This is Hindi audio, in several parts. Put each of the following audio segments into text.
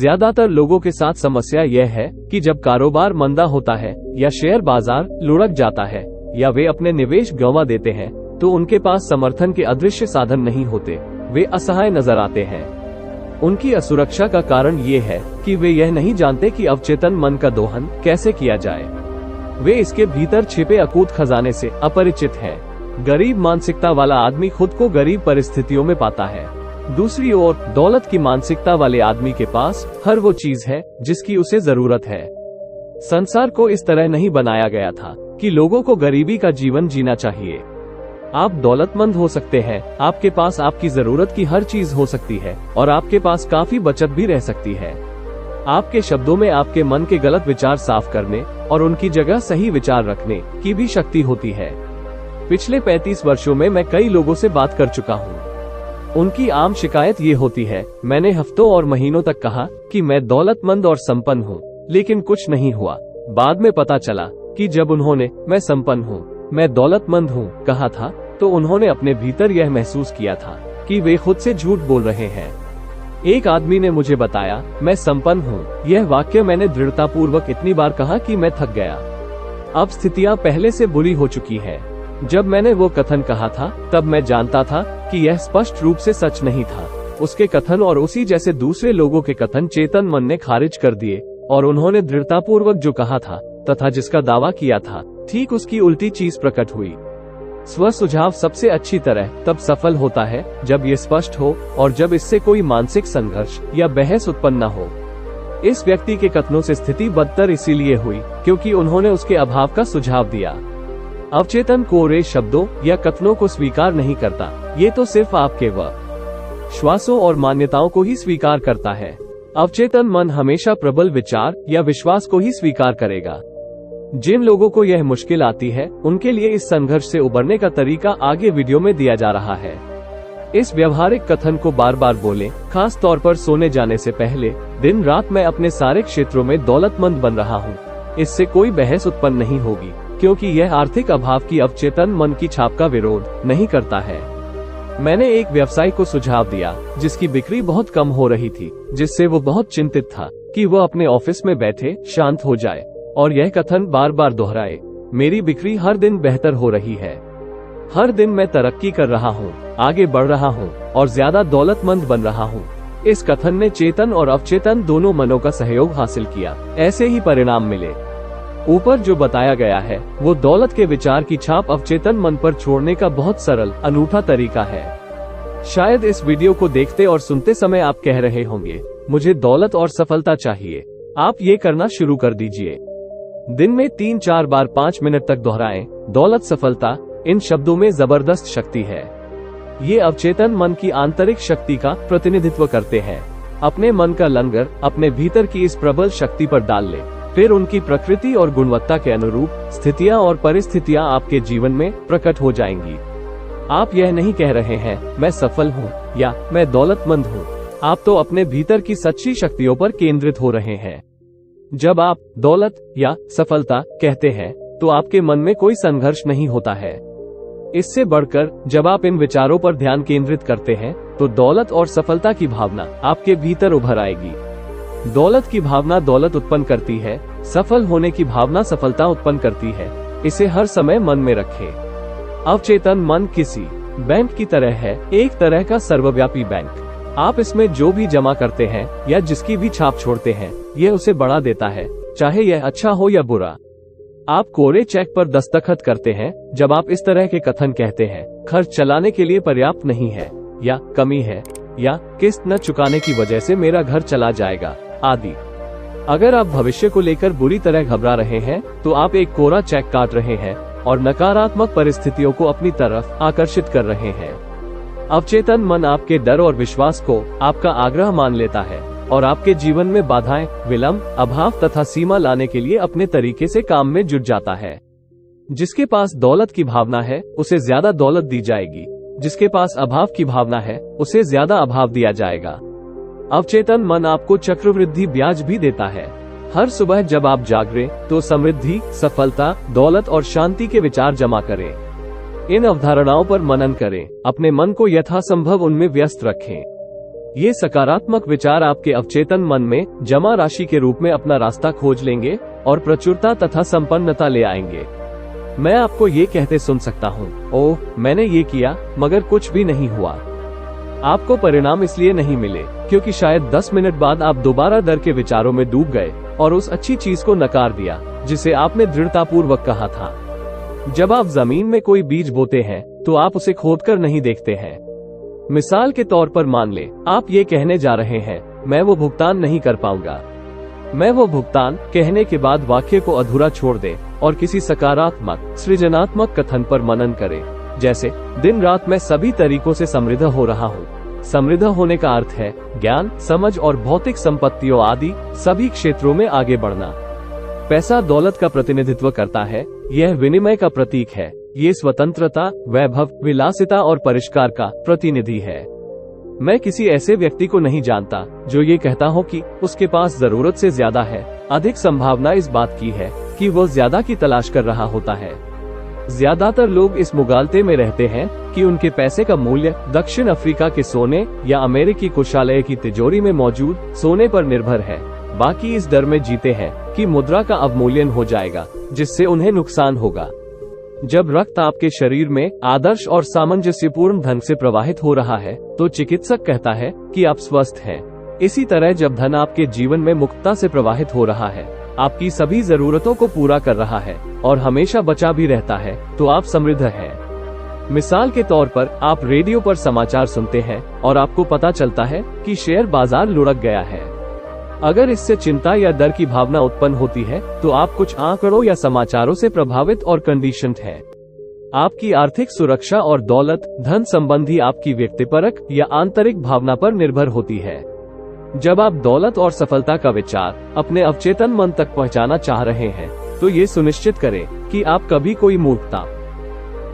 ज्यादातर लोगों के साथ समस्या यह है कि जब कारोबार मंदा होता है या शेयर बाजार लुढ़क जाता है या वे अपने निवेश गंवा देते हैं तो उनके पास समर्थन के अदृश्य साधन नहीं होते। वे असहाय नजर आते हैं। उनकी असुरक्षा का कारण ये है कि वे यह नहीं जानते कि अवचेतन मन का दोहन कैसे किया जाए। वे इसके भीतर छिपे अकूत खजाने से अपरिचित हैं। गरीब मानसिकता वाला आदमी खुद को गरीब परिस्थितियों में पाता है। दूसरी ओर दौलत की मानसिकता वाले आदमी के पास हर वो चीज है जिसकी उसे जरूरत है। संसार को इस तरह नहीं बनाया गया था कि लोगों को गरीबी का जीवन जीना चाहिए। आप दौलतमंद हो सकते हैं, आपके पास आपकी जरूरत की हर चीज हो सकती है और आपके पास काफी बचत भी रह सकती है। आपके शब्दों में आपके मन के गलत विचार साफ करने और उनकी जगह सही विचार रखने की भी शक्ति होती है। पिछले 35 वर्षों में मैं कई लोगों से बात कर चुका हूँ। उनकी आम शिकायत ये होती है, मैंने हफ्तों और महीनों तक कहा कि मैं दौलतमंद और संपन्न हूँ, लेकिन कुछ नहीं हुआ। बाद में पता चला कि जब उन्होंने मैं संपन्न हूँ, मैं दौलतमंद हूँ कहा था, तो उन्होंने अपने भीतर यह महसूस किया था कि वे खुद से झूठ बोल रहे हैं। एक आदमी ने मुझे बताया, मैं संपन्न हूँ। यह वाक्य मैंने दृढ़तापूर्वक इतनी बार कहा कि मैं थक गया। अब स्थितियाँ पहले से बुरी हो चुकी है। जब मैंने वो कथन कहा था तब मैं जानता था कि यह स्पष्ट रूप से सच नहीं था। उसके कथन और उसी जैसे दूसरे लोगों के कथन चेतन मन ने खारिज कर दिए और उन्होंने दृढ़तापूर्वक जो कहा था तथा जिसका दावा किया था, ठीक उसकी उल्टी चीज प्रकट हुई। स्व सुझाव सबसे अच्छी तरह तब सफल होता है जब ये स्पष्ट हो और जब इससे कोई मानसिक संघर्ष या बहस उत्पन्न न हो। इस व्यक्ति के कथनों से स्थिति बदतर इसीलिए हुई क्योंकि उन्होंने उसके अभाव का सुझाव दिया। अवचेतन कोरे शब्दों या कथनों को स्वीकार नहीं करता, ये तो सिर्फ आपके विश्वासों और मान्यताओं को ही स्वीकार करता है। अवचेतन मन हमेशा प्रबल विचार या विश्वास को ही स्वीकार करेगा। जिन लोगों को यह मुश्किल आती है उनके लिए इस संघर्ष से उबरने का तरीका आगे वीडियो में दिया जा रहा है। इस व्यवहारिक कथन को बार बार बोलें, खास तौर पर सोने जाने से पहले। दिन रात मैं अपने सारे क्षेत्रों में दौलतमंद बन रहा हूँ। इससे कोई बहस उत्पन्न नहीं होगी क्योंकि यह आर्थिक अभाव की अवचेतन मन की छाप का विरोध नहीं करता है। मैंने एक व्यवसायी को सुझाव दिया जिसकी बिक्री बहुत कम हो रही थी, जिससे वो बहुत चिंतित था कि वह अपने ऑफिस में बैठे शांत हो जाए और यह कथन बार बार दोहराए, मेरी बिक्री हर दिन बेहतर हो रही है, हर दिन मैं तरक्की कर रहा हूँ, आगे बढ़ रहा हूँ और ज्यादा दौलतमंद बन रहा हूँ। इस कथन ने चेतन और अवचेतन दोनों मनों का सहयोग हासिल किया। ऐसे ही परिणाम मिले। ऊपर जो बताया गया है वो दौलत के विचार की छाप अवचेतन मन पर छोड़ने का बहुत सरल अनूठा तरीका है। शायद इस वीडियो को देखते और सुनते समय आप कह रहे होंगे, मुझे दौलत और सफलता चाहिए। आप ये करना शुरू कर दीजिए। दिन में 3-4 बार 5 मिनट तक दोहराएं, दौलत सफलता। इन शब्दों में जबरदस्त शक्ति है। ये अवचेतन मन की आंतरिक शक्ति का प्रतिनिधित्व करते हैं। अपने मन का लंगर अपने भीतर की इस प्रबल शक्ति पर डाल ले, फिर उनकी प्रकृति और गुणवत्ता के अनुरूप स्थितियां और परिस्थितियां आपके जीवन में प्रकट हो जाएंगी। आप यह नहीं कह रहे हैं, मैं सफल हूँ या मैं दौलतमंद हूँ। आप तो अपने भीतर की सच्ची शक्तियों पर केंद्रित हो रहे हैं। जब आप दौलत या सफलता कहते हैं तो आपके मन में कोई संघर्ष नहीं होता है। इससे बढ़कर जब आप इन विचारों पर ध्यान केंद्रित करते हैं तो दौलत और सफलता की भावना आपके भीतर उभर आएगी। दौलत की भावना दौलत उत्पन्न करती है, सफल होने की भावना सफलता उत्पन्न करती है। इसे हर समय मन में रखें। अवचेतन मन किसी बैंक की तरह है, एक तरह का सर्वव्यापी बैंक। आप इसमें जो भी जमा करते हैं या जिसकी भी छाप छोड़ते हैं, यह उसे बढ़ा देता है, चाहे यह अच्छा हो या बुरा। आप कोरे चेक पर दस्तखत करते हैं जब आप इस तरह के कथन कहते हैं, खर्च चलाने के लिए पर्याप्त नहीं है, या कमी है, या किस्त न चुकाने की वजह से मेरा घर चला जाएगा, आदि। अगर आप भविष्य को लेकर बुरी तरह घबरा रहे हैं तो आप एक कोरा चेक काट रहे हैं और नकारात्मक परिस्थितियों को अपनी तरफ आकर्षित कर रहे हैं। अवचेतन मन आपके डर और विश्वास को आपका आग्रह मान लेता है और आपके जीवन में बाधाएं, विलंब, अभाव तथा सीमा लाने के लिए अपने तरीके से काम में जुट जाता है। जिसके पास दौलत की भावना है उसे ज्यादा दौलत दी जाएगी, जिसके पास अभाव की भावना है उसे ज्यादा अभाव दिया जाएगा। अवचेतन मन आपको चक्रवृद्धि ब्याज भी देता है। हर सुबह जब आप जागें तो समृद्धि, सफलता, दौलत और शांति के विचार जमा करें। इन अवधारणाओं पर मनन करें, अपने मन को यथासंभव उनमें व्यस्त रखें। ये सकारात्मक विचार आपके अवचेतन मन में जमा राशि के रूप में अपना रास्ता खोज लेंगे और प्रचुरता तथा संपन्नता ले आएंगे। मैं आपको ये कहते सुन सकता हूँ, ओह मैंने ये किया मगर कुछ भी नहीं हुआ। आपको परिणाम इसलिए नहीं मिले क्योंकि शायद 10 मिनट बाद आप दोबारा डर के विचारों में डूब गए और उस अच्छी चीज को नकार दिया जिसे आपने दृढ़तापूर्वक कहा था। जब आप जमीन में कोई बीज बोते हैं तो आप उसे खोदकर नहीं देखते हैं। मिसाल के तौर पर मान ले आप ये कहने जा रहे हैं, मैं वो भुगतान नहीं कर पाऊंगा। मैं वो भुगतान कहने के बाद वाक्य को अधूरा छोड़ दे और किसी सकारात्मक सृजनात्मक कथन पर मनन करे, जैसे दिन रात मैं सभी तरीकों से समृद्ध हो रहा हूँ। समृद्ध होने का अर्थ है ज्ञान, समझ और भौतिक संपत्तियों आदि सभी क्षेत्रों में आगे बढ़ना। पैसा दौलत का प्रतिनिधित्व करता है, यह विनिमय का प्रतीक है, ये स्वतंत्रता, वैभव, विलासिता और परिष्कार का प्रतिनिधि है। मैं किसी ऐसे व्यक्ति को नहीं जानता जो ये कहता हो कि उसके पास जरूरत से ज्यादा है। अधिक संभावना इस बात की है कि वो ज्यादा की तलाश कर रहा होता है। ज्यादातर लोग इस मुगालते में रहते हैं कि उनके पैसे का मूल्य दक्षिण अफ्रीका के सोने या अमेरिकी कोषालय की तिजोरी में मौजूद सोने पर निर्भर है। बाकी इस डर में जीते हैं कि मुद्रा का अवमूल्यन हो जाएगा जिससे उन्हें नुकसान होगा। जब रक्त आपके शरीर में आदर्श और सामंजस्यपूर्ण ढंग से प्रवाहित हो रहा है तो चिकित्सक कहता है कि आप स्वस्थ हैं। इसी तरह जब धन आपके जीवन में मुक्तता से प्रवाहित हो रहा है, आपकी सभी जरूरतों को पूरा कर रहा है और हमेशा बचा भी रहता है, तो आप समृद्ध हैं। मिसाल के तौर पर आप रेडियो पर समाचार सुनते हैं और आपको पता चलता है कि शेयर बाजार लुढ़क गया है। अगर इससे चिंता या डर की भावना उत्पन्न होती है तो आप कुछ आंकड़ों या समाचारों से प्रभावित और कंडीशन्ड हैं। आपकी आर्थिक सुरक्षा और दौलत धन संबंधी आपकी व्यक्तिपरक या आंतरिक भावना पर निर्भर होती है। जब आप दौलत और सफलता का विचार अपने अवचेतन मन तक पहुंचाना चाह रहे हैं तो ये सुनिश्चित करें कि आप कभी कोई मूर्खता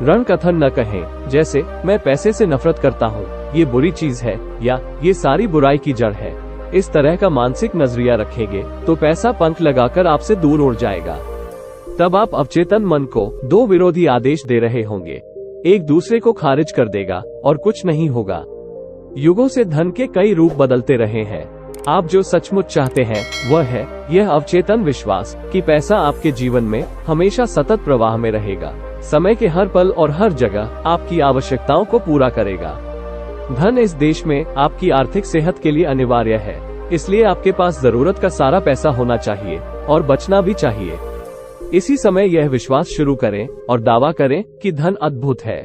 रण कथन न कहें, जैसे मैं पैसे से नफरत करता हूँ, ये बुरी चीज है या ये सारी बुराई की जड़ है। इस तरह का मानसिक नजरिया रखेंगे तो पैसा पंख लगाकर आपसे दूर उड़ जाएगा। तब आप अवचेतन मन को दो विरोधी आदेश दे रहे होंगे, एक दूसरे को खारिज कर देगा और कुछ नहीं होगा। युगों से धन के कई रूप बदलते रहे हैं। आप जो सचमुच चाहते हैं वह है यह अवचेतन विश्वास कि पैसा आपके जीवन में हमेशा सतत प्रवाह में रहेगा, समय के हर पल और हर जगह आपकी आवश्यकताओं को पूरा करेगा। धन इस देश में आपकी आर्थिक सेहत के लिए अनिवार्य है, इसलिए आपके पास जरूरत का सारा पैसा होना चाहिए और बचना भी चाहिए। इसी समय यह विश्वास शुरू करें और दावा करें कि धन अद्भुत है।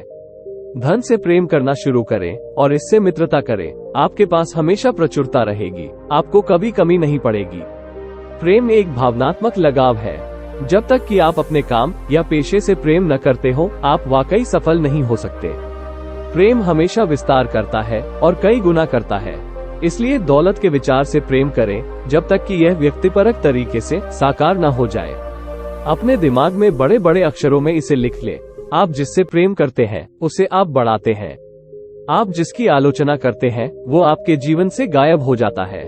धन से प्रेम करना शुरू करें और इससे मित्रता करें। आपके पास हमेशा प्रचुरता रहेगी, आपको कभी कमी नहीं पड़ेगी। प्रेम एक भावनात्मक लगाव है। जब तक कि आप अपने काम या पेशे से प्रेम न करते हो, आप वाकई सफल नहीं हो सकते। प्रेम हमेशा विस्तार करता है और कई गुना करता है। इसलिए दौलत के विचार से प्रेम करें जब तक कि यह व्यक्तिपरक तरीके से साकार न हो जाए। अपने दिमाग में बड़े बड़े अक्षरों में इसे लिख ले, आप जिससे प्रेम करते हैं उसे आप बढ़ाते हैं। आप जिसकी आलोचना करते हैं वो आपके जीवन से गायब हो जाता है।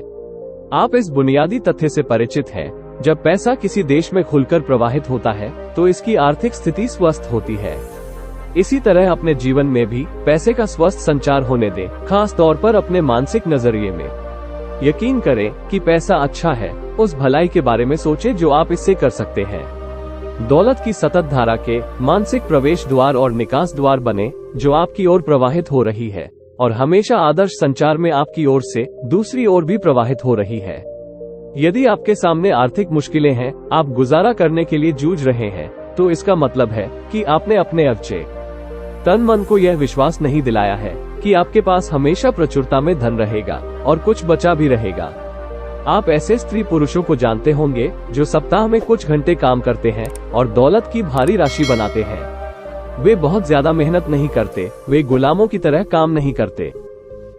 आप इस बुनियादी तथ्य से परिचित हैं, जब पैसा किसी देश में खुलकर प्रवाहित होता है तो इसकी आर्थिक स्थिति स्वस्थ होती है। इसी तरह अपने जीवन में भी पैसे का स्वस्थ संचार होने दें, खास तौर पर अपने मानसिक नजरिए में। यकीन करें कि पैसा अच्छा है, उस भलाई के बारे में सोचें जो आप इससे कर सकते हैं। दौलत की सतत धारा के मानसिक प्रवेश द्वार और निकास द्वार बने जो आपकी ओर प्रवाहित हो रही है और हमेशा आदर्श संचार में आपकी ओर से दूसरी ओर भी प्रवाहित हो रही है। यदि आपके सामने आर्थिक मुश्किलें हैं, आप गुजारा करने के लिए जूझ रहे हैं, तो इसका मतलब है कि आपने अपने तन मन को यह विश्वास नहीं दिलाया है कि आपके पास हमेशा प्रचुरता में धन रहेगा और कुछ बचा भी रहेगा। आप ऐसे स्त्री पुरुषों को जानते होंगे जो सप्ताह में कुछ घंटे काम करते हैं और दौलत की भारी राशि बनाते हैं। वे बहुत ज्यादा मेहनत नहीं करते, वे गुलामों की तरह काम नहीं करते।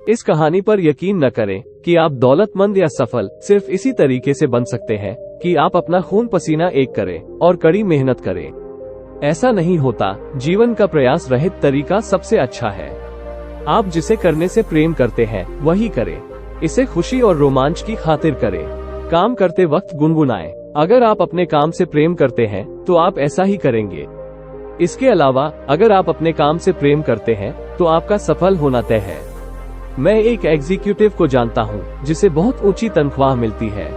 इस कहानी पर यकीन न करें कि आप दौलतमंद या सफल सिर्फ इसी तरीके से बन सकते हैं कि आप अपना खून पसीना एक करें और कड़ी मेहनत करें। ऐसा नहीं होता। जीवन का प्रयास रहित तरीका सबसे अच्छा है। आप जिसे करने से प्रेम करते हैं वही करें। इसे खुशी और रोमांच की खातिर करें। काम करते वक्त गुनगुनाएं। अगर आप अपने काम से प्रेम करते हैं तो आप ऐसा ही करेंगे। इसके अलावा अगर आप अपने काम से प्रेम करते हैं तो आपका सफल होना तय है। मैं एक एग्जीक्यूटिव को जानता हूँ जिसे बहुत ऊंची तनख्वाह मिलती है।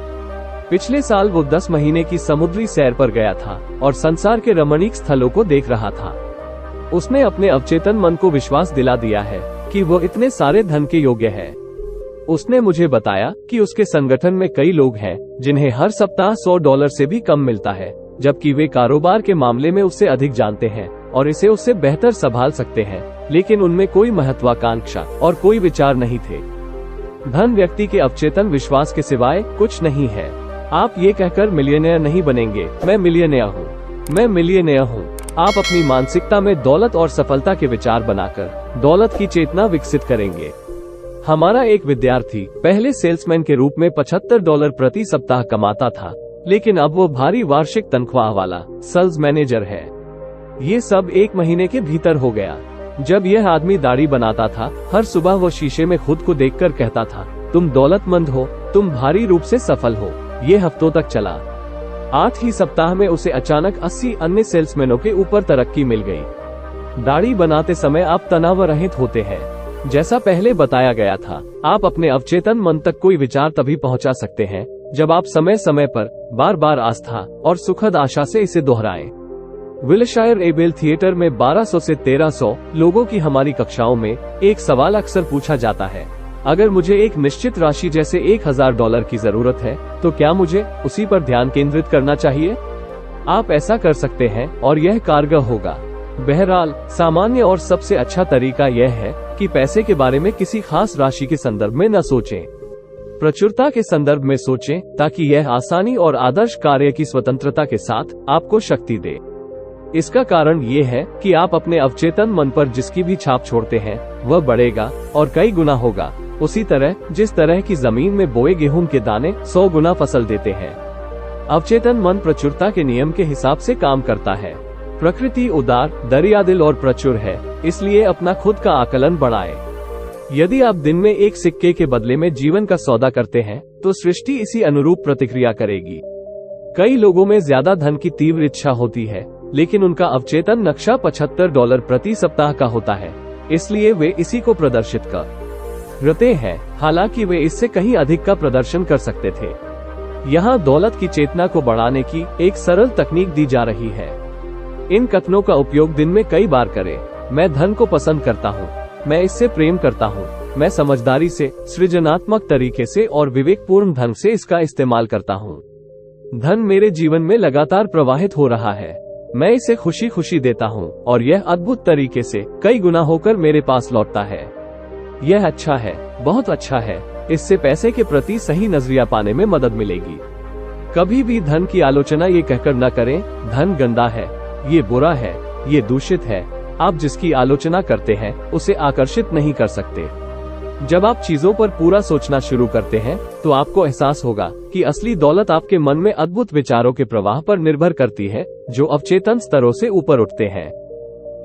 पिछले साल वो 10 महीने की समुद्री सैर पर गया था और संसार के रमणीक स्थलों को देख रहा था। उसने अपने अवचेतन मन को विश्वास दिला दिया है कि वो इतने सारे धन के योग्य है। उसने मुझे बताया कि उसके संगठन में कई लोग हैं जिन्हें हर सप्ताह $100 से भी कम मिलता है, जबकि वे कारोबार के मामले में उससे अधिक जानते हैं और इसे उससे बेहतर संभाल सकते हैं, लेकिन उनमें कोई महत्वाकांक्षा और कोई विचार नहीं थे। धन व्यक्ति के अवचेतन विश्वास के सिवाय कुछ नहीं है। आप ये कहकर मिलियनेयर नहीं बनेंगे, मैं मिलियनेयर हूँ, मैं मिलियनेयर हूँ। आप अपनी मानसिकता में दौलत और सफलता के विचार बनाकर दौलत की चेतना विकसित करेंगे। हमारा एक विद्यार्थी पहले सेल्समैन के रूप में $75 प्रति सप्ताह कमाता था, लेकिन अब वो भारी वार्षिक तनख्वाह वाला सेल्स मैनेजर है। ये सब 1 महीने के भीतर हो गया। जब यह आदमी दाढ़ी बनाता था, हर सुबह वो शीशे में खुद को देखकर कहता था, तुम दौलतमंद हो, तुम भारी रूप से सफल हो। ये हफ्तों तक चला। 8 ही सप्ताह में उसे अचानक 80 अन्य सेल्समैनों के ऊपर तरक्की मिल गई। दाढ़ी बनाते समय आप तनाव रहित होते हैं। जैसा पहले बताया गया था, आप अपने अवचेतन मन तक कोई विचार तभी पहुंचा सकते हैं जब आप समय समय पर बार बार आस्था और सुखद आशा से इसे दोहराएं। विलशायर एबेल थिएटर में 1200 से 1300 लोगों की हमारी कक्षाओं में एक सवाल अक्सर पूछा जाता है, अगर मुझे एक निश्चित राशि जैसे $1000 की जरूरत है तो क्या मुझे उसी पर ध्यान केंद्रित करना चाहिए? आप ऐसा कर सकते हैं और यह कारगर होगा। बहरहाल, सामान्य और सबसे अच्छा तरीका यह है कि पैसे के बारे में किसी खास राशि के संदर्भ में न सोचें। प्रचुरता के संदर्भ में सोचें, ताकि यह आसानी और आदर्श कार्य की स्वतंत्रता के साथ आपको शक्ति दे। इसका कारण ये है कि आप अपने अवचेतन मन पर जिसकी भी छाप छोड़ते हैं वह बढ़ेगा और कई गुना होगा, उसी तरह जिस तरह की जमीन में बोए गेहूं के दाने 100 गुना फसल देते हैं। अवचेतन मन प्रचुरता के नियम के हिसाब से काम करता है। प्रकृति उदार, दरियादिल और प्रचुर है, इसलिए अपना खुद का आकलन बढ़ाएं। यदि आप दिन में एक सिक्के के बदले में जीवन का सौदा करते हैं तो सृष्टि इसी अनुरूप प्रतिक्रिया करेगी। कई लोगों में ज्यादा धन की तीव्र इच्छा होती है, लेकिन उनका अवचेतन नक्शा $75 प्रति सप्ताह का होता है, इसलिए वे इसी को प्रदर्शित करते हैं, हालांकि वे इससे कहीं अधिक का प्रदर्शन कर सकते थे। यहाँ दौलत की चेतना को बढ़ाने की एक सरल तकनीक दी जा रही है। इन कथनों का उपयोग दिन में कई बार करें। मैं धन को पसंद करता हूँ, मैं इससे प्रेम करता हूँ, मैं समझदारी से, सृजनात्मक तरीके से और विवेकपूर्ण ढंग से इसका इस्तेमाल करता हूँ। धन मेरे जीवन में लगातार प्रवाहित हो रहा है, मैं इसे खुशी खुशी देता हूँ और यह अद्भुत तरीके से कई गुना होकर मेरे पास लौटता है। यह अच्छा है, बहुत अच्छा है। इससे पैसे के प्रति सही नजरिया पाने में मदद मिलेगी। कभी भी धन की आलोचना ये कहकर न करें, धन गंदा है, ये बुरा है, ये दूषित है। आप जिसकी आलोचना करते हैं उसे आकर्षित नहीं कर सकते। जब आप चीजों पर पूरा सोचना शुरू करते हैं तो आपको एहसास होगा कि असली दौलत आपके मन में अद्भुत विचारों के प्रवाह पर निर्भर करती है, जो अवचेतन स्तरों से ऊपर उठते हैं।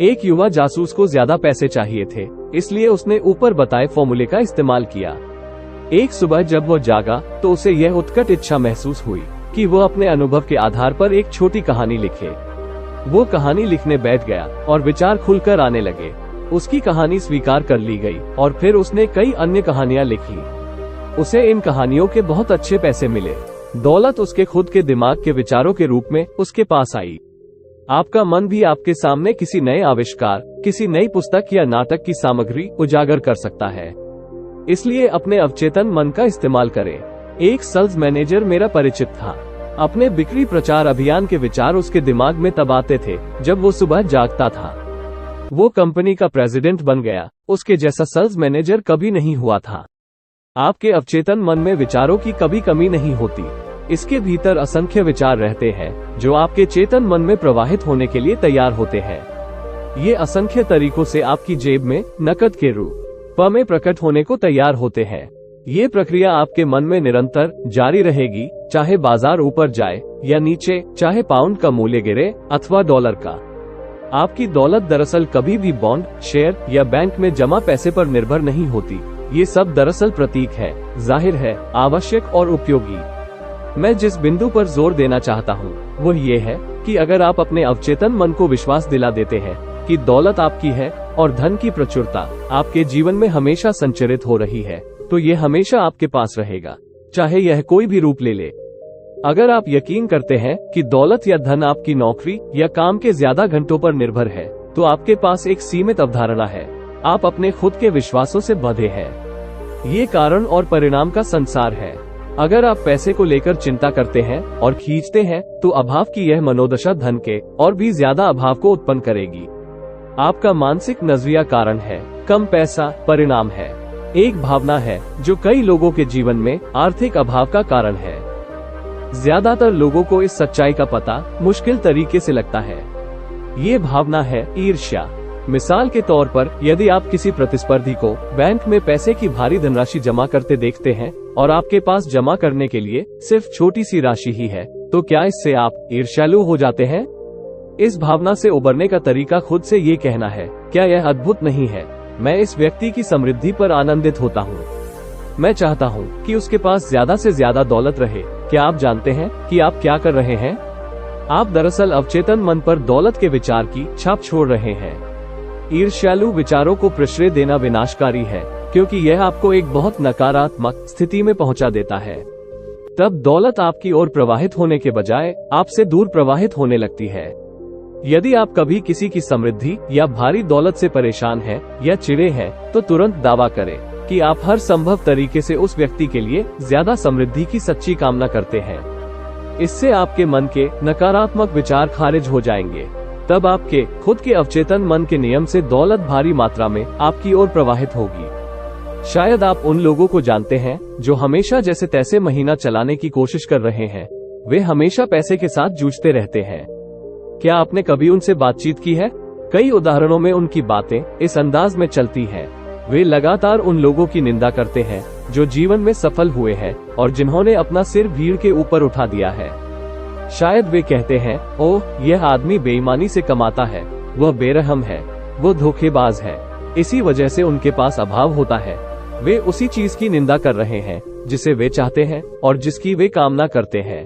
एक युवा जासूस को ज्यादा पैसे चाहिए थे, इसलिए उसने ऊपर बताए फॉर्मूले का इस्तेमाल किया। एक सुबह जब वो जागा तो उसे यह उत्कट इच्छा महसूस हुई कि वो अपने अनुभव के आधार पर एक छोटी कहानी लिखे। वो कहानी लिखने बैठ गया और विचार खुलकर आने लगे। उसकी कहानी स्वीकार कर ली गई और फिर उसने कई अन्य कहानियां लिखी। उसे इन कहानियों के बहुत अच्छे पैसे मिले। दौलत उसके खुद के दिमाग के विचारों के रूप में उसके पास आई। आपका मन भी आपके सामने किसी नए आविष्कार, किसी नई पुस्तक या नाटक की सामग्री उजागर कर सकता है। इसलिए अपने अवचेतन मन का इस्तेमाल करें। एक सेल्स मैनेजर मेरा परिचित था। अपने बिक्री प्रचार अभियान के विचार उसके दिमाग में तब आते थे जब वो सुबह जागता था। वो कंपनी का प्रेसिडेंट बन गया। उसके जैसा सेल्स मैनेजर कभी नहीं हुआ था। आपके अवचेतन मन में विचारों की कभी कमी नहीं होती। इसके भीतर असंख्य विचार रहते हैं जो आपके चेतन मन में प्रवाहित होने के लिए तैयार होते हैं। ये असंख्य तरीकों से आपकी जेब में नकद के रूप में प्रकट होने को तैयार होते हैं। ये प्रक्रिया आपके मन में निरंतर जारी रहेगी, चाहे बाजार ऊपर जाए या नीचे, चाहे पाउंड का मूल्य गिरे अथवा डॉलर का। आपकी दौलत दरअसल कभी भी बॉन्ड, शेयर या बैंक में जमा पैसे पर निर्भर नहीं होती। ये सब दरअसल प्रतीक है, जाहिर है, आवश्यक और उपयोगी। मैं जिस बिंदु पर जोर देना चाहता हूँ वो ये है कि अगर आप अपने अवचेतन मन को विश्वास दिला देते हैं कि दौलत आपकी है, और धन की प्रचुरता आपके जीवन में हमेशा संचरित हो रही है, तो ये हमेशा आपके पास रहेगा, चाहे यह कोई भी रूप ले ले। अगर आप यकीन करते हैं कि दौलत या धन आपकी नौकरी या काम के ज्यादा घंटों पर निर्भर है, तो आपके पास एक सीमित अवधारणा है। आप अपने खुद के विश्वासों से बंधे हैं। ये कारण और परिणाम का संसार है। अगर आप पैसे को लेकर चिंता करते हैं और खींचते हैं, तो अभाव की यह मनोदशा धन के और भी ज्यादा अभाव को उत्पन्न करेगी। आपका मानसिक नजरिया कारण है, कम पैसा परिणाम है। एक भावना है जो कई लोगों के जीवन में आर्थिक अभाव का कारण है। ज्यादातर लोगों को इस सच्चाई का पता मुश्किल तरीके से लगता है। ये भावना है ईर्ष्या। मिसाल के तौर पर, यदि आप किसी प्रतिस्पर्धी को बैंक में पैसे की भारी धनराशि जमा करते देखते हैं और आपके पास जमा करने के लिए सिर्फ छोटी सी राशि ही है, तो क्या इससे आप ईर्ष्यालु हो जाते हैं? इस भावना से उबरने का तरीका खुद से ये कहना है, क्या यह अद्भुत नहीं है? मैं इस व्यक्ति की समृद्धि पर आनंदित होता हूँ। मैं चाहता हूँ कि उसके पास ज्यादा से ज्यादा दौलत रहे। क्या आप जानते हैं कि आप क्या कर रहे हैं? आप दरअसल अवचेतन मन पर दौलत के विचार की छाप छोड़ रहे हैं। ईर्ष्यालु विचारों को प्रश्रय देना विनाशकारी है, क्योंकि यह आपको एक बहुत नकारात्मक स्थिति में पहुंचा देता है। तब दौलत आपकी ओर प्रवाहित होने के बजाय आपसे दूर प्रवाहित होने लगती है। यदि आप कभी किसी की समृद्धि या भारी दौलत से परेशान हैं या चिढ़े हैं, तो तुरंत दावा करें कि आप हर संभव तरीके से उस व्यक्ति के लिए ज्यादा समृद्धि की सच्ची कामना करते हैं। इससे आपके मन के नकारात्मक विचार खारिज हो जाएंगे। तब आपके खुद के अवचेतन मन के नियम से दौलत भारी मात्रा में आपकी ओर प्रवाहित होगी। शायद आप उन लोगों को जानते हैं जो हमेशा जैसे तैसे महीना चलाने की कोशिश कर रहे हैं। वे हमेशा पैसे के साथ जूझते रहते हैं। क्या आपने कभी उनसे बातचीत की है? कई उदाहरणों में उनकी बातें इस अंदाज में चलती हैं। वे लगातार उन लोगों की निंदा करते हैं जो जीवन में सफल हुए हैं और जिन्होंने अपना सिर भीड़ के ऊपर उठा दिया है। शायद वे कहते हैं, ओह, यह आदमी बेईमानी से कमाता है, वह बेरहम है, वो धोखेबाज है। इसी वजह से उनके पास अभाव होता है। वे उसी चीज की निंदा कर रहे हैं जिसे वे चाहते हैं और जिसकी वे कामना करते हैं।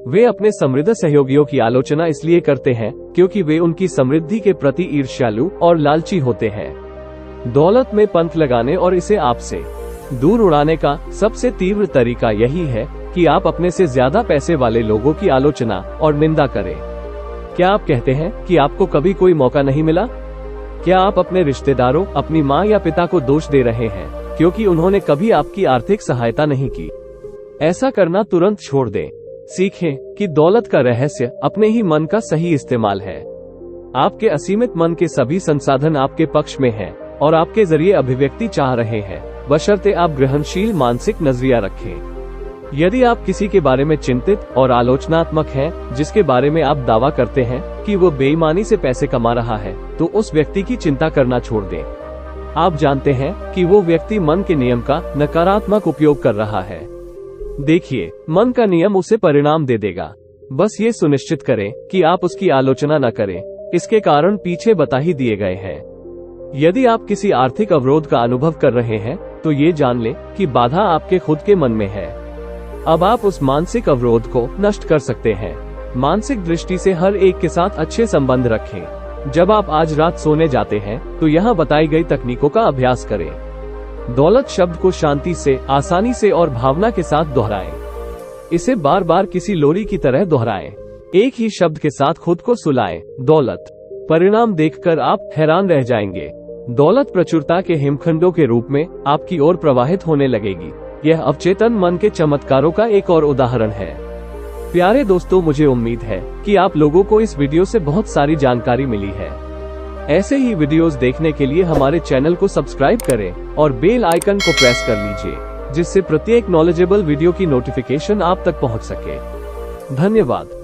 वे अपने समृद्ध सहयोगियों की आलोचना इसलिए करते हैं क्योंकि वे उनकी समृद्धि के प्रति ईर्ष्यालु और लालची होते हैं। दौलत में पंख लगाने और इसे आपसे दूर उड़ाने का सबसे तीव्र तरीका यही है कि आप अपने से ज्यादा पैसे वाले लोगों की आलोचना और निंदा करें। क्या आप कहते हैं कि आपको कभी कोई मौका नहीं मिला? क्या आप अपने रिश्तेदारों, अपनी माँ या पिता को दोष दे रहे हैं क्योंकि उन्होंने कभी आपकी आर्थिक सहायता नहीं की? ऐसा करना तुरंत छोड़ दें। सीखें कि दौलत का रहस्य अपने ही मन का सही इस्तेमाल है। आपके असीमित मन के सभी संसाधन आपके पक्ष में हैं और आपके जरिए अभिव्यक्ति चाह रहे हैं, बशर्ते आप ग्रहणशील मानसिक नजरिया रखें। यदि आप किसी के बारे में चिंतित और आलोचनात्मक हैं, जिसके बारे में आप दावा करते हैं कि वो बेईमानी से पैसे कमा रहा है, तो उस व्यक्ति की चिंता करना छोड़ दें। आप जानते हैं कि वो व्यक्ति मन के नियम का नकारात्मक उपयोग कर रहा है। देखिए, मन का नियम उसे परिणाम दे देगा। बस ये सुनिश्चित करें कि आप उसकी आलोचना न करें। इसके कारण पीछे बता ही दिए गए हैं। यदि आप किसी आर्थिक अवरोध का अनुभव कर रहे हैं, तो ये जान लें कि बाधा आपके खुद के मन में है। अब आप उस मानसिक अवरोध को नष्ट कर सकते हैं। मानसिक दृष्टि से हर एक के साथ अच्छे संबंध रखें। जब आप आज रात सोने जाते हैं, तो यहाँ बताई गई तकनीकों का अभ्यास करें। दौलत शब्द को शांति से, आसानी से और भावना के साथ दोहराएं। इसे बार बार किसी लोरी की तरह दोहराएं। एक ही शब्द के साथ खुद को सुलाएं, दौलत। परिणाम देखकर आप हैरान रह जाएंगे। दौलत प्रचुरता के हिमखंडों के रूप में आपकी ओर प्रवाहित होने लगेगी। यह अवचेतन मन के चमत्कारों का एक और उदाहरण है। प्यारे दोस्तों, मुझे उम्मीद है कि आप लोगों को इस वीडियो से बहुत सारी जानकारी मिली है। ऐसे ही वीडियोस देखने के लिए हमारे चैनल को सब्सक्राइब करें और बेल आइकन को प्रेस कर लीजिए, जिससे प्रत्येक नॉलेजेबल वीडियो की नोटिफिकेशन आप तक पहुंच सके। धन्यवाद।